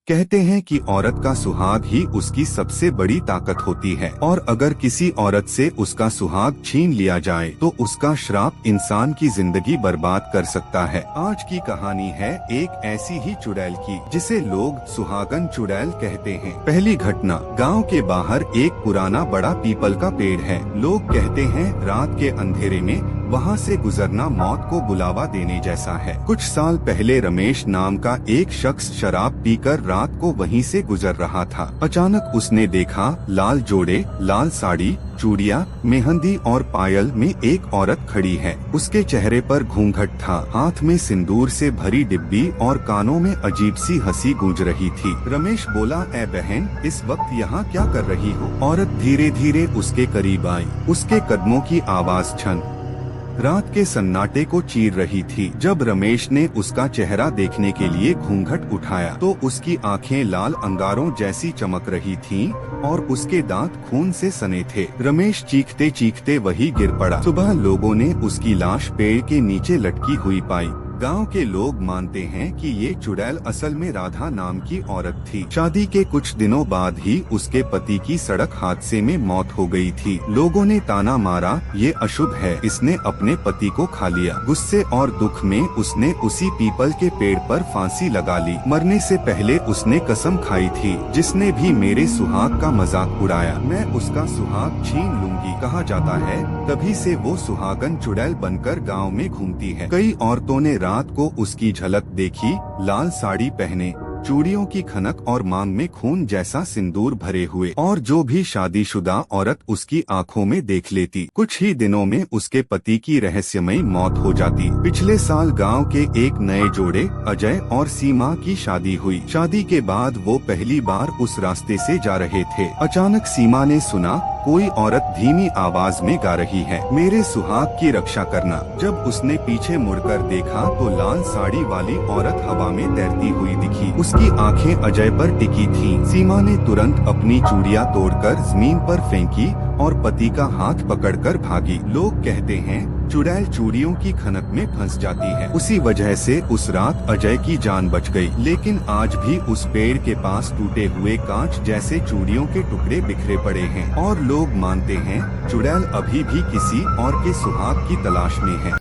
कहते हैं कि औरत का सुहाग ही उसकी सबसे बड़ी ताकत होती है और अगर किसी औरत से उसका सुहाग छीन लिया जाए तो उसका श्राप इंसान की जिंदगी बर्बाद कर सकता है। आज की कहानी है एक ऐसी ही चुड़ैल की जिसे लोग सुहागन चुड़ैल कहते हैं। पहली घटना, गांव के बाहर एक पुराना बड़ा पीपल का पेड़ है। लोग कहते हैं रात के अंधेरे में वहाँ से गुजरना मौत को बुलावा देने जैसा है। कुछ साल पहले रमेश नाम का एक शख्स शराब पीकर रात को वहीं से गुजर रहा था। अचानक उसने देखा लाल जोड़े, लाल साड़ी, चूड़ियाँ, मेहंदी और पायल में एक औरत खड़ी है। उसके चेहरे पर घूंघट था, हाथ में सिंदूर से भरी डिब्बी और कानों में अजीब सी हंसी गूंज रही थी। रमेश बोला, ए बहन, इस वक्त यहाँ क्या कर रही हो? औरत धीरे धीरे उसके करीब आई। उसके कदमों की आवाज छन रात के सन्नाटे को चीर रही थी। जब रमेश ने उसका चेहरा देखने के लिए घूंघट उठाया तो उसकी आंखें लाल अंगारों जैसी चमक रही थीं और उसके दांत खून से सने थे। रमेश चीखते चीखते वहीं गिर पड़ा। सुबह लोगों ने उसकी लाश पेड़ के नीचे लटकी हुई पाई। गांव के लोग मानते हैं कि ये चुड़ैल असल में राधा नाम की औरत थी। शादी के कुछ दिनों बाद ही उसके पति की सड़क हादसे में मौत हो गई थी। लोगों ने ताना मारा, ये अशुभ है, इसने अपने पति को खा लिया। गुस्से और दुख में उसने उसी पीपल के पेड़ पर फांसी लगा ली। मरने से पहले उसने कसम खाई थी, जिसने भी मेरे सुहाग का मजाक उड़ाया मैं उसका सुहाग छीन लूंगी। कहा जाता है तभी से वो सुहागन चुड़ैल बनकर गाँव में घूमती है। कई औरतों ने रात को उसकी झलक देखी, लाल साड़ी पहने, चूड़ियों की खनक और मांग में खून जैसा सिंदूर भरे हुए। और जो भी शादीशुदा औरत उसकी आंखों में देख लेती, कुछ ही दिनों में उसके पति की रहस्यमयी मौत हो जाती। पिछले साल गांव के एक नए जोड़े अजय और सीमा की शादी हुई। शादी के बाद वो पहली बार उस रास्ते से जा रहे थे। अचानक सीमा ने सुना कोई औरत धीमी आवाज में गा रही है, मेरे सुहाग की रक्षा करना। जब उसने पीछे मुड़कर देखा तो लाल साड़ी वाली औरत हवा में तैरती हुई दिखी। उसकी आंखें अजय पर टिकी थीं। सीमा ने तुरंत अपनी चूड़ियां तोड़कर जमीन पर फेंकी और पति का हाथ पकड़कर भागी। लोग कहते हैं चुड़ैल चूड़ियों की खनक में फंस जाती है, उसी वजह से उस रात अजय की जान बच गई। लेकिन आज भी उस पेड़ के पास टूटे हुए कांच जैसे चूड़ियों के टुकड़े बिखरे पड़े हैं और लोग मानते हैं चुड़ैल अभी भी किसी और के सुहाग की तलाश में है।